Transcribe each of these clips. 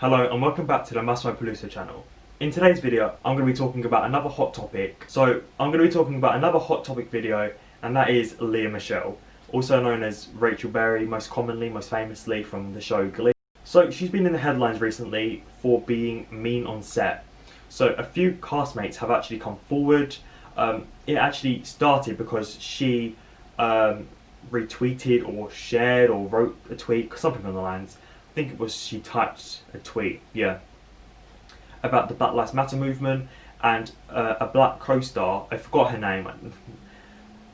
Hello and welcome back to the Massimo Peluso channel. In today's video, I'm going to be talking about another hot topic. So I'm going to be talking about another hot topic video, and that is Lea Michele, also known as Rachel Berry, most famously from the show Glee. So she's been in the headlines recently for being mean on set. So a few castmates have actually come forward. It actually started because she retweeted or shared or wrote a tweet, something on the lines. I think it was she typed a tweet, yeah, about the Black Lives Matter movement, and a black co-star, I forgot her name,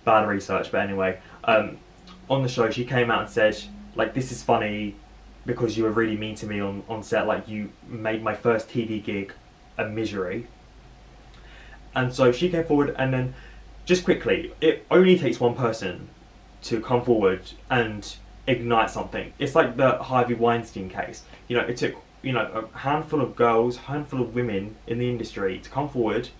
bad research, but anyway, on the show she came out and said, like, this is funny because you were really mean to me on set, like you made my first TV gig a misery. And so she came forward, and then just quickly, it only takes one person to come forward and ignite something. It's like the Harvey Weinstein case. You know, it took, you know, a handful of girls, handful of women in the industry to come forward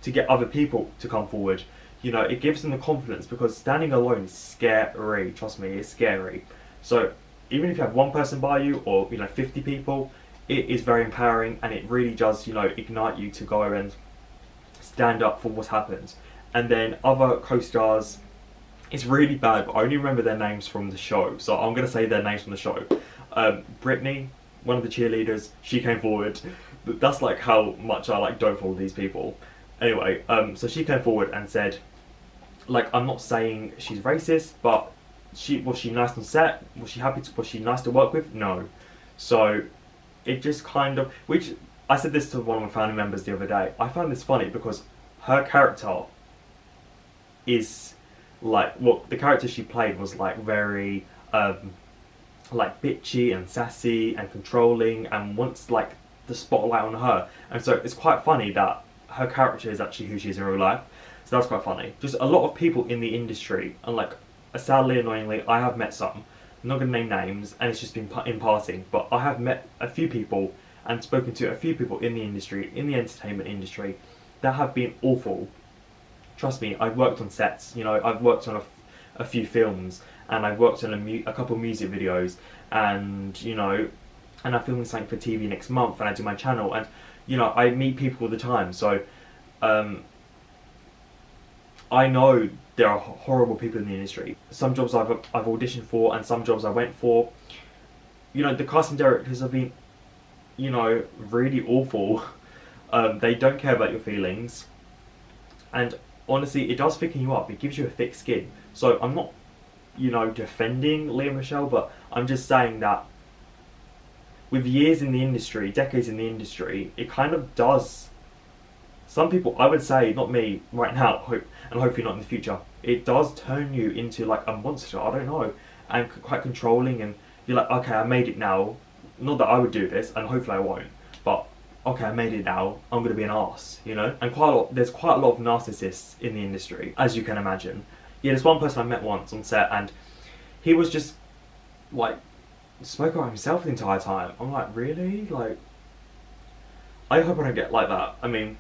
to get other people to come forward. You know, it gives them the confidence, because standing alone is scary. Trust me, it's scary. So even if you have one person by you, or, you know, 50 people, it is very empowering, and it really does, you know, ignite you to go and stand up for what happened. And then other co-stars, it's really bad, but I only remember their names from the show, so I'm going to say their names from the show. Brittany, one of the cheerleaders, she came forward. That's like how much I don't follow these people. Anyway, so she came forward and said, like, I'm not saying she's racist, but was she nice on set? Was she nice to work with? No. So it just kind of, which I said this to one of my family members the other day. I found this funny because her character is like, well, the character she played was like very like bitchy and sassy and controlling, and wants like the spotlight on her. And so it's quite funny that her character is actually who she is in real life. So that's quite funny. Just a lot of people in the industry, and like, sadly, annoyingly, I have met some. I'm not going to name names, and it's just been in passing, but I have met a few people and spoken to a few people in the industry, in the entertainment industry, that have been awful. Trust me, I've worked on sets, you know, I've worked on a few films, and I've worked on a couple of music videos, and, you know, and I'm filming something for TV next month, and I do my channel, and, you know, I meet people all the time. So I know there are horrible people in the industry. Some jobs I've auditioned for, and some jobs I went for, you know, the casting directors have been, you know, really awful. They don't care about your feelings, and honestly, it does thicken you up. It gives you a thick skin. So I'm not, you know, defending Lea Michele, but I'm just saying that with years in the industry, decades in the industry, it kind of does. Some people, I would say, not me right now, and hopefully not in the future, it does turn you into like a monster, I don't know, and quite controlling, and you're like, okay, I made it now. Not that I would do this, and hopefully I won't, but okay, I made it now, I'm going to be an arse, you know? And there's quite a lot of narcissists in the industry, as you can imagine. Yeah, there's one person I met once on set, and he was just, like, spoke about himself the entire time. I'm like, really? Like, I hope I don't get like that. I mean,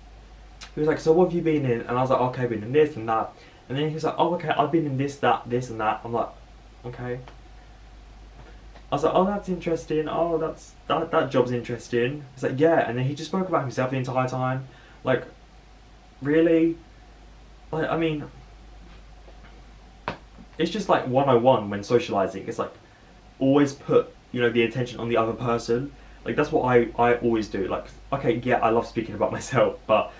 he was like, so what have you been in? And I was like, okay, I've been in this and that. And then he was like, oh, okay, I've been in this, that, this and that. I'm like, okay. I was like, oh, that's interesting. Oh, that job's interesting. He's like, yeah. And then he just spoke about himself the entire time. Like, really? Like, I mean, it's just like 101 when socializing. It's like, always put, you know, the attention on the other person. Like, that's what I always do. Like, okay, yeah, I love speaking about myself, but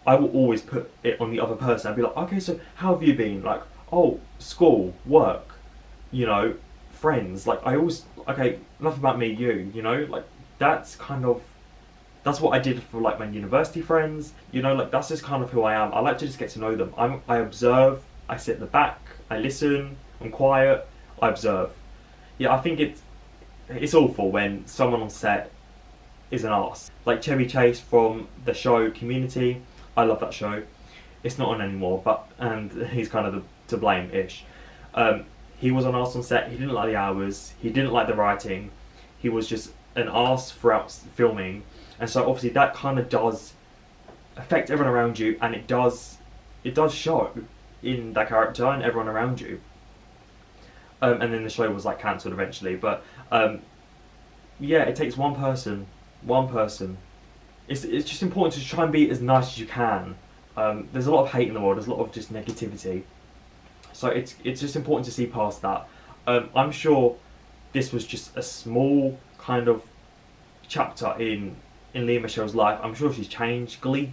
I will always put it on the other person. I'd be like, okay, so how have you been? Like, oh, school, work, you know, friends. Like, I always, okay, enough about me, you know, like, that's what I did for like my university friends, you know, like, that's just kind of who I am. I like to just get to know them. I observe, I sit at the back, I listen, I'm quiet, I observe. Yeah, I think it's awful when someone on set is an arse. Like Chevy Chase from the show Community, I love that show. It's not on anymore, and he's kind of to blame-ish. He was an arse on set. He didn't like the hours. He didn't like the writing. He was just an arse throughout filming, and so obviously that kind of does affect everyone around you, and it does show in that character and everyone around you. And then the show was like cancelled eventually, but yeah, it takes one person. One person. It's just important to try and be as nice as you can. There's a lot of hate in the world. There's a lot of just negativity. So it's just important to see past that. I'm sure this was just a small kind of chapter in Lea Michele's life. I'm sure she's changed. Glee,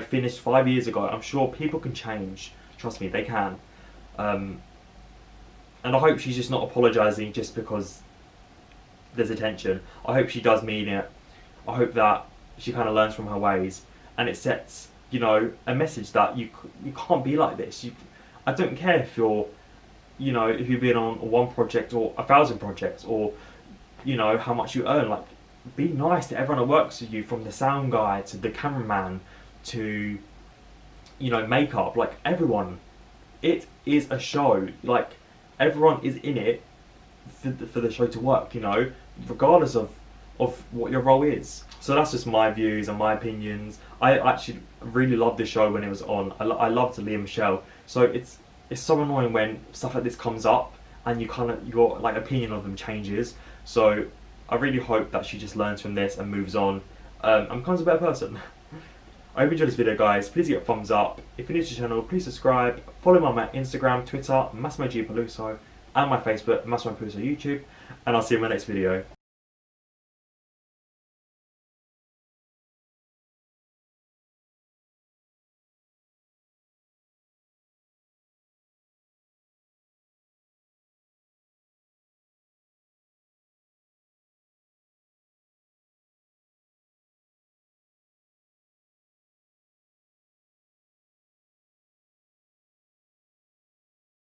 finished 5 years ago. I'm sure people can change. Trust me, they can. And I hope she's just not apologising just because there's attention. I hope she does mean it. I hope that she kind of learns from her ways, and it sets a message that you can't be like this. I don't care if if you've been on one project or 1,000 projects, or how much you earn. Like, be nice to everyone that works with you, from the sound guy to the cameraman to makeup. Like, everyone. It is a show. Like, everyone is in it for the show to work. Regardless of what your role is. So that's just my views and my opinions. I actually really loved this show when it was on. I loved Lea Michele. So it's so annoying when stuff like this comes up and your like opinion of them changes. So I really hope that she just learns from this and moves on and becomes a better person. I hope you enjoyed this video, guys. Please give it a thumbs up. If you're new to the channel, please subscribe. Follow me on my Instagram, Twitter, Massimo G Peluso, and my Facebook, Massimo Peluso YouTube. And I'll see you in my next video.